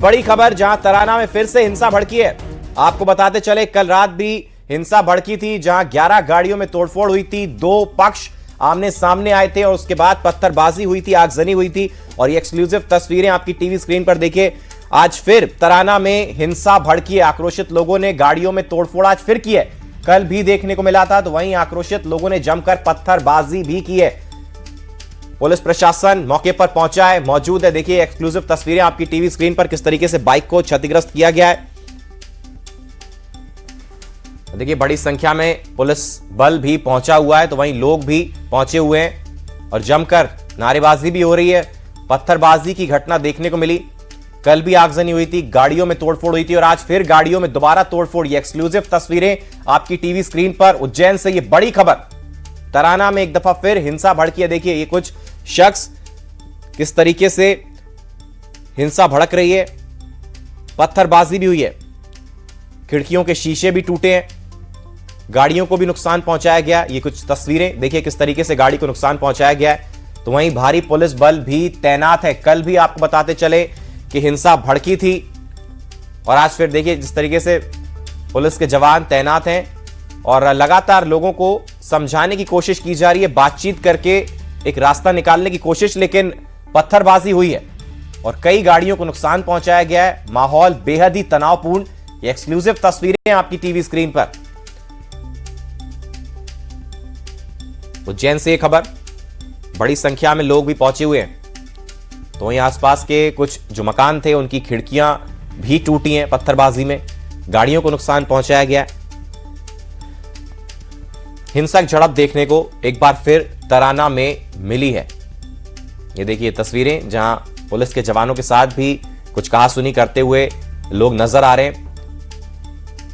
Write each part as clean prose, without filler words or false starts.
बड़ी खबर, जहां तराना में फिर से हिंसा भड़की है। आपको बताते चले, कल रात भी हिंसा भड़की थी, जहां 11 गाड़ियों में तोड़फोड़ हुई थी। दो पक्ष आमने सामने आए थे और उसके बाद पत्थरबाजी हुई थी, आगजनी हुई थी। और ये एक्सक्लूसिव तस्वीरें आपकी टीवी स्क्रीन पर देखिए। आज फिर तराना में हिंसा भड़की है। आक्रोशित लोगों ने गाड़ियों में तोड़फोड़ आज फिर की है। कल भी देखने को मिला था, तो वहीं आक्रोशित लोगों ने जमकर पत्थरबाजी भी की है। पुलिस प्रशासन मौके पर पहुंचा है, मौजूद है। देखिए एक्सक्लूसिव तस्वीरें आपकी टीवी स्क्रीन पर, किस तरीके से बाइक को क्षतिग्रस्त किया गया है। देखिए बड़ी संख्या में पुलिस बल भी पहुंचा हुआ है, तो वहीं लोग भी पहुंचे हुए हैं और जमकर नारेबाजी भी हो रही है। पत्थरबाजी की घटना देखने को मिली। कल भी आगजनी हुई थी, गाड़ियों में तोड़फोड़ हुई थी और आज फिर गाड़ियों में दोबारा तोड़फोड़। ये एक्सक्लूसिव तस्वीरें आपकी टीवी स्क्रीन पर। उज्जैन से ये बड़ी खबर, तराना में एक दफा फिर हिंसा भड़की है। देखिए ये कुछ शख्स किस तरीके से हिंसा भड़क रही है। पत्थरबाजी भी हुई है, खिड़कियों के शीशे भी टूटे हैं, गाड़ियों को भी नुकसान पहुंचाया गया। ये कुछ तस्वीरें देखिए किस तरीके से गाड़ी को नुकसान पहुंचाया गया है। तो वहीं भारी पुलिस बल भी तैनात है। कल भी आपको बताते चले कि हिंसा भड़की थी और आज फिर देखिए जिस तरीके से पुलिस के जवान तैनात हैं और लगातार लोगों को समझाने की कोशिश की जा रही है, बातचीत करके एक रास्ता निकालने की कोशिश। लेकिन पत्थरबाजी हुई है और कई गाड़ियों को नुकसान पहुंचाया गया है। माहौल बेहद ही तनावपूर्ण। ये एक्सक्लूसिव तस्वीरें आपकी टीवी स्क्रीन पर। उज्जैन से एक खबर, बड़ी संख्या में लोग भी पहुंचे हुए हैं। तो वहीं आसपास के कुछ जो मकान थे उनकी खिड़कियां भी टूटी हैं पत्थरबाजी में, गाड़ियों को नुकसान पहुंचाया गया है। हिंसक झड़प देखने को एक बार फिर तराना में मिली है। ये देखिए तस्वीरें, जहां पुलिस के जवानों के साथ भी कुछ कहासुनी करते हुए लोग नजर आ रहे हैं।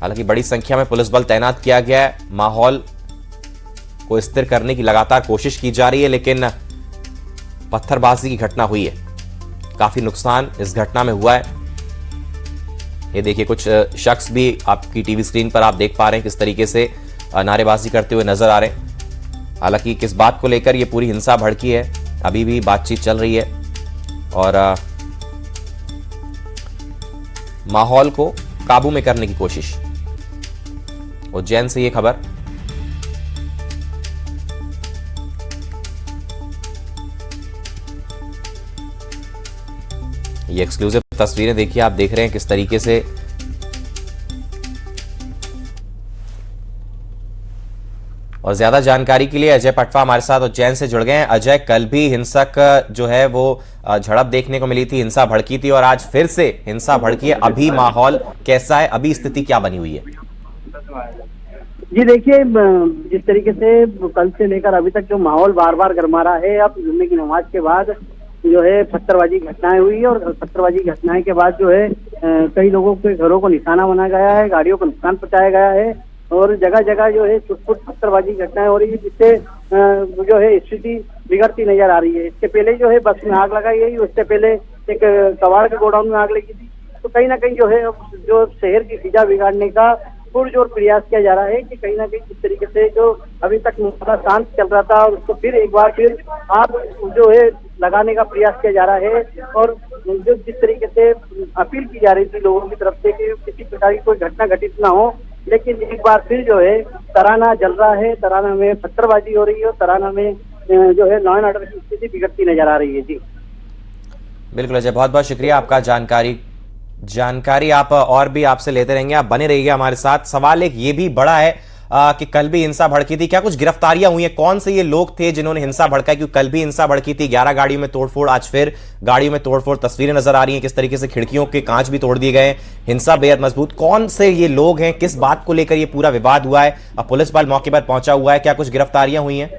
हालांकि बड़ी संख्या में पुलिस बल तैनात किया गया है। माहौल को स्थिर करने की लगातार कोशिश की जा रही है, लेकिन पत्थरबाजी की घटना हुई है। काफी नुकसान इस घटना में हुआ है। ये देखिए कुछ शख्स भी आपकी टीवी स्क्रीन पर आप देख पा रहे हैं किस तरीके से नारेबाजी करते हुए नजर आ रहे हैं। हालांकि किस बात को लेकर ये पूरी हिंसा भड़की है, अभी भी बातचीत चल रही है और माहौल को काबू में करने की कोशिश। उज्जैन से ये खबर। ये एक्सक्लूसिव तस्वीरें देखिए, आप देख रहे हैं किस तरीके से और ज्यादा जानकारी के लिए अजय पटवा हमारे साथ उज्जैन से जुड़ गए हैं। अजय, कल भी हिंसक जो है वो झड़प देखने को मिली थी, हिंसा भड़की थी और आज फिर से हिंसा भड़की है। अभी माहौल कैसा है, अभी स्थिति क्या बनी हुई है? जी देखिए, जिस तरीके से कल से लेकर अभी तक जो माहौल बार बार गरमा रहा है, अब जुम्मे की नमाज के बाद जो है पत्थरबाजी घटनाएं हुई है और पत्थरबाजी घटनाएं के बाद जो है कई लोगों के घरों को निशाना बनाया गया है, गाड़ियों को नुकसान पहुंचाया गया है और जगह जगह जो है छुटपुट पत्थरबाजी घटनाएं हो रही है, जिससे जो है स्थिति बिगड़ती नजर आ रही है। इसके पहले जो है बस में आग लगाई गई, उससे पहले एक कबाड़ के गोडाउन में आग लगी थी। तो कहीं ना कहीं जो है जो शहर की फिजा बिगाड़ने का पुरजोर प्रयास किया जा रहा है कि कहीं ना कहीं जिस तरीके से जो अभी तक मामला शांत चल रहा था और उसको फिर एक बार फिर आग जो है लगाने का प्रयास किया जा रहा है। और जो जिस तरीके से अपील की जा रही थी लोगों की तरफ से कि किसी प्रकार की कोई घटना घटित ना हो, लेकिन एक बार फिर जो है तराना जल रहा है, तराना में पत्थरबाजी हो रही है और तराना में जो है लॉ एंड ऑर्डर की स्थिति बिगड़ती नजर आ रही है। जी बिल्कुल अजय, बहुत बहुत शुक्रिया आपका। जानकारी आप और भी आपसे लेते रहेंगे, आप बने रहिए हमारे साथ। सवाल एक ये भी बड़ा है कि कल भी हिंसा भड़की थी, क्या कुछ गिरफ्तारियां हुई हैं? कौन से ये लोग थे जिन्होंने हिंसा भड़का? क्योंकि कल भी हिंसा भड़की थी, 11 गाड़ियों में तोड़फोड़, आज फिर गाड़ियों में तोड़फोड़। तस्वीरें नजर आ रही हैं किस तरीके से खिड़कियों के कांच भी तोड़ दिए गए। हिंसा बेहद मजबूत। कौन से ये लोग हैं, किस बात को लेकर ये पूरा विवाद हुआ है? अब पुलिस बल मौके पर पहुंचा हुआ है, क्या कुछ गिरफ्तारियां हुई हैं?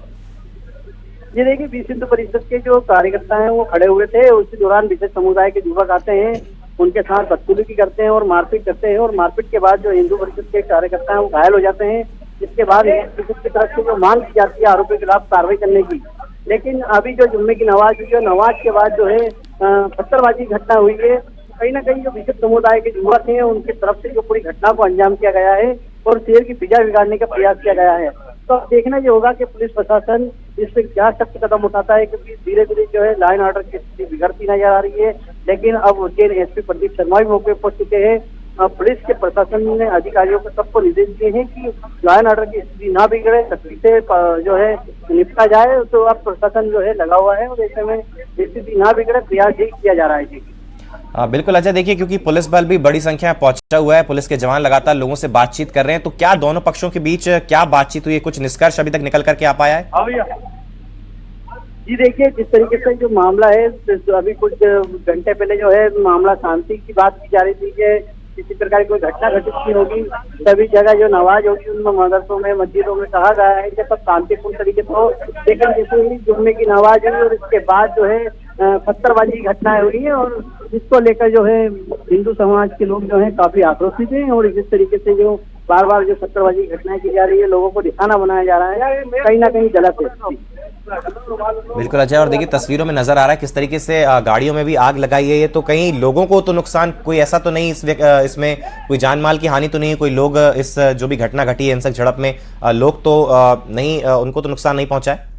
ये देखिए, विश्व हिंदू परिषद के जो कार्यकर्ता हैं वो खड़े हुए थे। उसी दौरान विशेष समुदाय के युवक आते हैं, उनके साथ बदसलूकी करते हैं और मारपीट करते हैं और मारपीट के बाद जो हिंदू परिषद के कार्यकर्ता हैं वो घायल हो जाते हैं। इसके बाद परिषद की तरफ से जो मांग की जाती है आरोपियों के खिलाफ कार्रवाई करने की, लेकिन अभी जो जुम्मे की नमाज हुई है, नमाज के बाद जो है पत्थरबाजी घटना हुई है। कहीं ना कहीं जो विशेष समुदाय के युवक हैं उनकी तरफ से जो पूरी घटना को अंजाम किया गया है और शहर की फिजा बिगाड़ने का प्रयास किया गया है। तो अब देखना ये होगा कि पुलिस प्रशासन इस पे क्या सख्त कदम उठाता है, क्योंकि धीरे धीरे जो है लॉ एंड ऑर्डर की स्थिति बिगड़ती नजर आ रही है। लेकिन अब उज्जैन एसपी प्रदीप शर्मा भी मौके पर पहुंच चुके हैं। पुलिस के प्रशासन ने अधिकारियों को सबको निर्देश दिए हैं कि लॉ एंड ऑर्डर की स्थिति ना बिगड़े, सख्ती से जो है निपटा जाए। तो अब प्रशासन जो है लगा हुआ है और ऐसे में स्थिति ना बिगड़े प्रयास यही किया जा रहा है जी। बिल्कुल अजय, देखिए क्योंकि पुलिस बल भी बड़ी संख्या में पहुंचा हुआ है, पुलिस के जवान लगातार लोगों से बातचीत कर रहे हैं, तो क्या दोनों पक्षों के बीच क्या बातचीत हुई है, कुछ निष्कर्ष अभी तक निकल करके आ पाया है? जी देखिए, जिस तरीके से जो मामला है, तो अभी कुछ घंटे पहले जो है मामला शांति की बात की जा रही थी कि किसी प्रकार की कोई घटना घटित नहीं होगी। सभी जगह जो नमाज होगी उनमें मदरसों में मस्जिदों में कहा गया है कि सब शांतिपूर्ण तरीके से हो। लेकिन जैसे ही जुम्मे की नमाज हुई और इसके बाद जो है पत्थरबाजी की घटनाएं हुई है और इसको लेकर जो है हिंदू समाज के लोग जो है काफी आक्रोशित हैं। और जिस तरीके से जो बार बार जो पत्थरबाजी की घटनाएं की जा रही है, लोगों को निशाना बनाया जा रहा है, कहीं ना कहीं गलत है। बिल्कुल अजय, और देखिए तस्वीरों में नजर आ रहा है किस तरीके से गाड़ियों में भी आग लगाई है। ये तो कहीं लोगों को तो नुकसान, कोई ऐसा तो नहीं इसमें कोई जान माल की हानि तो नहीं, कोई लोग इस जो भी घटना घटी है हिंसक झड़प में लोग तो नहीं, उनको तो नुकसान नहीं पहुंचा है?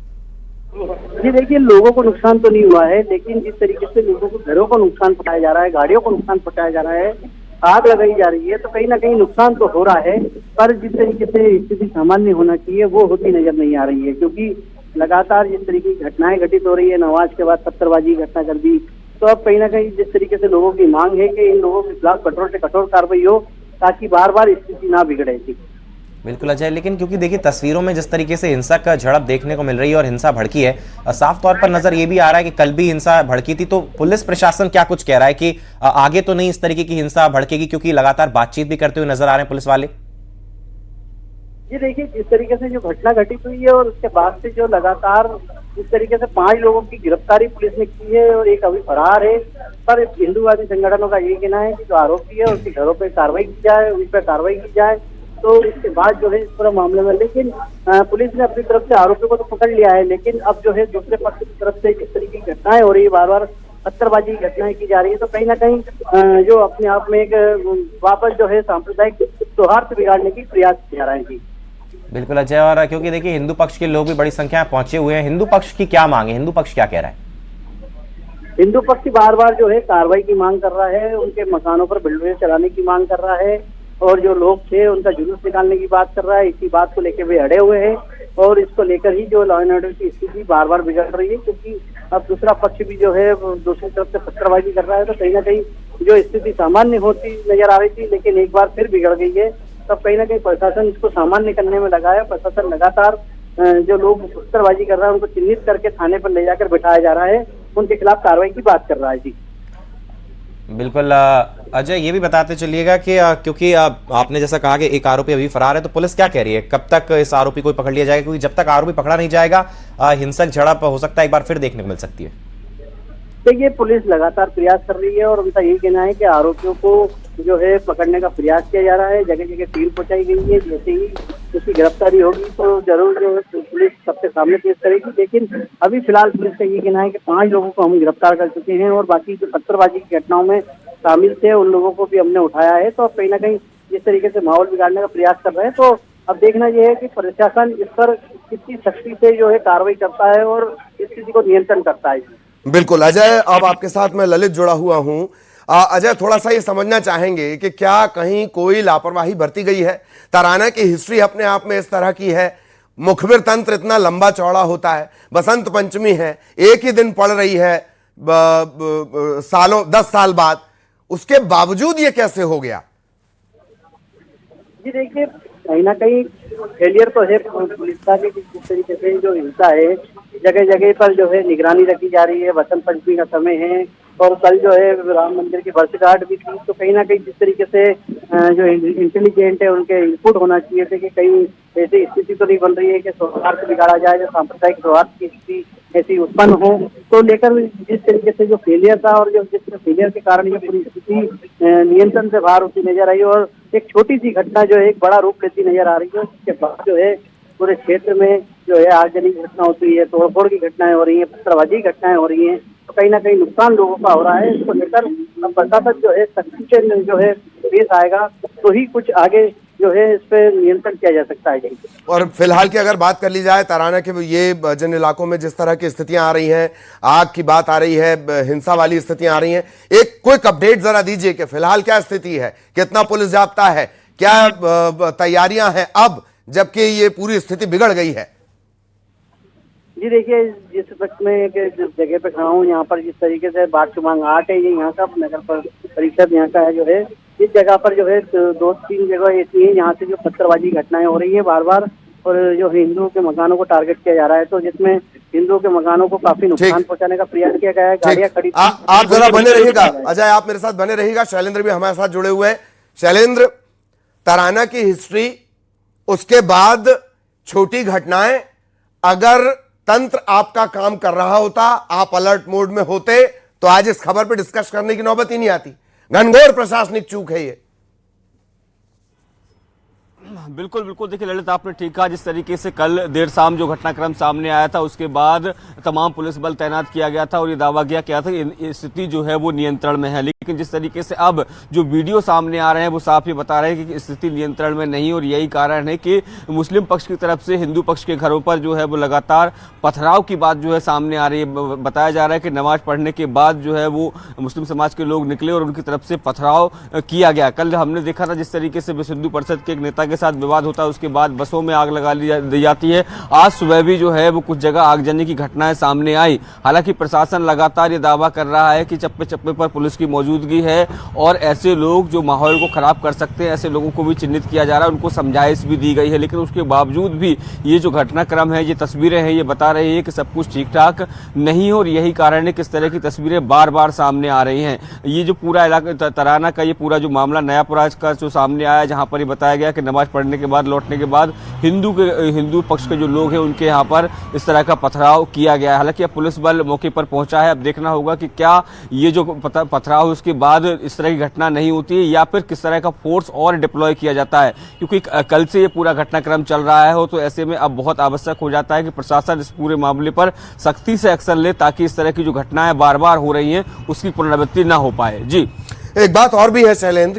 जी देखिए, लोगों को नुकसान तो नहीं हुआ है, लेकिन जिस तरीके से लोगों को घरों को नुकसान पहुंचाया जा रहा है, गाड़ियों को नुकसान पहुंचाया जा रहा है, आग लगाई जा रही है, तो कहीं ना कहीं नुकसान तो हो रहा है। पर जिस तरीके से स्थिति सामान्य होना चाहिए वो होती नजर नहीं आ रही है, क्योंकि लगातार जिस तरीके की घटनाएं घटित हो रही है, नमाज के बाद पत्थरबाजी घटना कर दी, तो अब कहीं ना कहीं जिस तरीके से लोगों की मांग है कि इन लोगों के खिलाफ कठोर से कठोर कार्रवाई हो, ताकि बार बार स्थिति ना बिगड़े थी। बिल्कुल अजय, लेकिन क्योंकि देखिए तस्वीरों में जिस तरीके से हिंसक झड़प देखने को मिल रही है और हिंसा भड़की है, साफ तौर पर नजर ये भी आ रहा है कि कल भी हिंसा भड़की थी, तो पुलिस प्रशासन क्या कुछ कह रहा है कि आगे तो नहीं इस तरीके की हिंसा भड़केगी, क्योंकि लगातार बातचीत भी करते हुए नजर आ रहे हैं पुलिस वाले? ये देखिए, जिस तरीके से जो घटना घटित हुई है और उसके बाद से जो लगातार जिस तरीके से 5 लोगों की गिरफ्तारी पुलिस ने की है और एक अभी फरार है, पर हिंदूवादी संगठनों का ये कहना है कि जो आरोपी है उसके घरों पर कार्रवाई की जाए, उस पर कार्रवाई की जाए, तो इसके बाद जो है इस पूरा मामले में। लेकिन पुलिस ने अपनी तरफ से आरोपियों को तो पकड़ लिया है, लेकिन अब जो है दूसरे पक्ष की तरफ से जिस तरीके की घटनाएं हो रही है, बार बार पत्थरबाजी की घटनाएं की जा रही है, तो कहीं ना कहीं जो अपने आप में एक वापस जो है सांप्रदायिक सौहार्द बिगाड़ने की प्रयास किया जा रहा है जी। बिल्कुल अजय, और क्योंकि देखिए हिंदू पक्ष के लोग भी बड़ी संख्या में पहुंचे हुए हैं, हिंदू पक्ष की क्या मांग है, हिंदू पक्ष क्या कह रहा है? हिंदू पक्ष बार बार जो है कार्रवाई की मांग कर रहा है, उनके मकानों पर बिल्डरें चलाने की मांग कर रहा है, और जो लोग थे उनका जुलूस निकालने की बात कर रहा है। इसी बात को लेकर वे अड़े हुए हैं और इसको लेकर ही जो लॉ एंड ऑर्डर की स्थिति बार बार बिगड़ रही है, क्योंकि अब दूसरा पक्ष भी जो है दूसरी तरफ से पत्थरबाजी कर रहा है, तो कहीं ना कहीं जो स्थिति सामान्य होती नजर आ रही थी, लेकिन एक बार फिर बिगड़ गई है। तब कहीं ना कहीं प्रशासन इसको सामान्य करने में लगा है। प्रशासन लगातार जो लोग पत्थरबाजी कर रहे हैं उनको चिन्हित करके थाने पर ले जाकर बिठाया जा रहा है, उनके खिलाफ कार्रवाई की बात कर रहा है जी। बिल्कुल अजय, ये भी बताते चलिएगा कि क्योंकि आपने जैसा कहा कि एक आरोपी अभी फरार है, तो पुलिस क्या कह रही है, कब तक इस आरोपी को पकड़ लिया जाएगा? क्योंकि जब तक आरोपी पकड़ा नहीं जाएगा हिंसक झड़प हो सकता है एक बार फिर देखने को मिल सकती है। देखिए, पुलिस लगातार प्रयास कर रही है और उनका यही कहना है कि आरोपियों को जो है पकड़ने का प्रयास किया जा रहा है, जगह जगह टीम पहुंचाई गई है। जैसे ही उसकी गिरफ्तारी होगी तो जरूर जो है पुलिस सबके सामने पेश करेगी। लेकिन अभी फिलहाल पुलिस का ये कहना है कि 5 लोगों को हम गिरफ्तार कर चुके हैं और बाकी जो पत्थरबाजी की घटनाओं में शामिल थे उन लोगों को भी हमने उठाया है। तो अब कहीं ना कहीं जिस तरीके से माहौल बिगाड़ने का प्रयास कर रहे हैं, तो अब देखना यह है कि प्रशासन इस पर कितनी सख्ती से जो है कार्रवाई करता है और स्थिति को नियंत्रण करता है। बिल्कुल अजय, अब आपके साथ मैं ललित जुड़ा हुआ हूं। अजय, थोड़ा सा ये समझना चाहेंगे कि क्या कहीं कोई लापरवाही बरती गई है? तराना की हिस्ट्री अपने आप में इस तरह की है, मुखबिर तंत्र इतना लंबा चौड़ा होता है, बसंत पंचमी है, एक ही दिन पड़ रही है सालों 10 साल बाद, उसके बावजूद ये कैसे हो गया? जी देखिए, कहीं ना कहीं फेलियर तो है पुलिस का कि जिस तरीके से जो हिंसा है जगह जगह पर जो है निगरानी रखी जा रही है। वसंत पंचमी का समय है और कल जो है राम मंदिर की वर्षगांठ भी थी, तो कहीं ना कहीं जिस तरीके से जो इंटेलिजेंट है उनके इनपुट होना चाहिए थे कि कहीं ऐसी स्थिति तो नहीं बन रही है कि सौहार्द बिगाड़ा जाए, जो सांप्रदायिक सौहार्द की स्थिति ऐसी उत्पन्न हो, तो लेकर जिस तरीके से जो फेलियर था और जो जिस फेलियर के कारण ये पूरी स्थिति नियंत्रण से बाहर होती नजर आई और एक छोटी सी घटना जो है एक बड़ा रूप लेती नजर आ रही है। उसके बाद जो है पूरे क्षेत्र में जो है आगजनी की घटना होती है, तोड़फोड़ की घटनाएं हो रही है, पत्थरबाजी की घटनाएं हो रही हैं, तो कहीं ना कहीं नुकसान लोगों का हो रहा है। इसको लेकर अब प्रशासन जो है सख्ती से जो है पेश आएगा तो ही कुछ आगे जो है इस पे नियंत्रण किया जा सकता है यहीं पे। और फिलहाल की अगर बात कर ली जाए तराना के ये जिन इलाकों में जिस तरह की स्थितियां आ रही हैं, आग की बात आ रही है, हिंसा वाली स्थितियां आ रही हैं, एक क्विक अपडेट जरा दीजिए कि फिलहाल क्या स्थिति है, कितना पुलिस जाब्ता है, क्या तैयारियां हैं अब जबकि ये पूरी स्थिति बिगड़ गई है? जी देखिए, जिस वक्त में जिस जगह पे खड़ा हूँ, यहाँ पर जिस तरीके से बाढ़ क्रमांक 8 है, ये यहाँ का नगर परिषद यहाँ का है जो है, इस जगह पर जो है 2-3 जगह ऐसी है यहाँ से जो पत्थरबाजी घटनाएं हो रही है बार बार, और जो हिंदुओं के मकानों को टारगेट किया जा रहा है, तो जिसमें हिंदुओं के मकानों को काफी नुकसान पहुंचाने का प्रयास किया गया है। गाड़ियां खड़ी, आप जरा बने रहिएगा अजय, आप मेरे साथ बने रहिएगा। शैलेंद्र भी हमारे साथ जुड़े हुए हैं। शैलेंद्र, तराना की हिस्ट्री, उसके बाद छोटी घटनाएं, अगर तंत्र आपका काम कर रहा होता, आप अलर्ट मोड में होते, तो आज इस खबर पर डिस्कस करने की नौबत ही नहीं आती। घनघोर प्रशासनिक चूक है ये। बिल्कुल बिल्कुल, देखिए ललित, आपने ठीक कहा। जिस तरीके से कल देर शाम जो घटनाक्रम सामने आया था, उसके बाद तमाम पुलिस बल तैनात किया गया था और ये दावा किया था कि स्थिति जो है वो नियंत्रण में है। लेकिन जिस तरीके से अब जो वीडियो सामने आ रहे हैं वो साफ ही बता रहे हैं कि स्थिति नियंत्रण में नहीं, और यही कारण है कि मुस्लिम पक्ष की तरफ से हिंदू पक्ष के घरों पर जो है वो लगातार पथराव की बात जो है सामने आ रही है। बताया जा रहा है कि नमाज पढ़ने के बाद जो है वो मुस्लिम समाज के लोग निकले और उनकी तरफ से पथराव किया गया। कल हमने देखा था जिस तरीके से विश्व हिंदू परिषद के एक नेता के साथ विवाद होता है, उसके बाद बसों में आग लगा दी जाती है। आज सुबह भी जो है वो कुछ जगह आगजनी की घटनाएं सामने आई। हालांकि प्रशासन लगातार ये दावा कर रहा है कि चप्पे चप्पे पर पुलिस की मौजूदगी है और ऐसे लोग जो माहौल को खराब कर सकते हैं, ऐसे लोगों को भी चिन्हित किया जा रहा है, उनको समझाइश भी दी गई है। लेकिन उसके बावजूद भी ये जो घटनाक्रम है, ये तस्वीरें हैं, ये बता रही है कि सब कुछ ठीक ठाक नहीं है, और यही कारण है कि इस तरह की तस्वीरें बार बार सामने आ रही हैं। ये जो पूरा इलाका तराना का, ये पूरा जो मामला नयापुरा का जो सामने आया, जहां पर ये बताया गया कि नमाज पढ़ने के बाद, लौटने के बाद हिंदू पक्ष के जो लोग हैं उनके यहाँ पर इस तरह का पथराव किया गया है। हालांकि अब पुलिस बल मौके पर पहुंचा है। अब देखना होगा कि क्या ये जो पथराव उसके बाद इस तरह की घटना नहीं होती है या फिर किस तरह का फोर्स और डिप्लॉय किया जाता है, क्योंकि कल से ये पूरा घटनाक्रम चल रहा है। तो ऐसे में अब बहुत आवश्यक हो जाता है कि प्रशासन इस पूरे मामले पर सख्ती से एक्शन ले, ताकि इस तरह की जो घटनाएं बार बार हो रही हैं उसकी पुनरावृत्ति ना हो पाए। जी, एक बात और भी है शैलेंद्र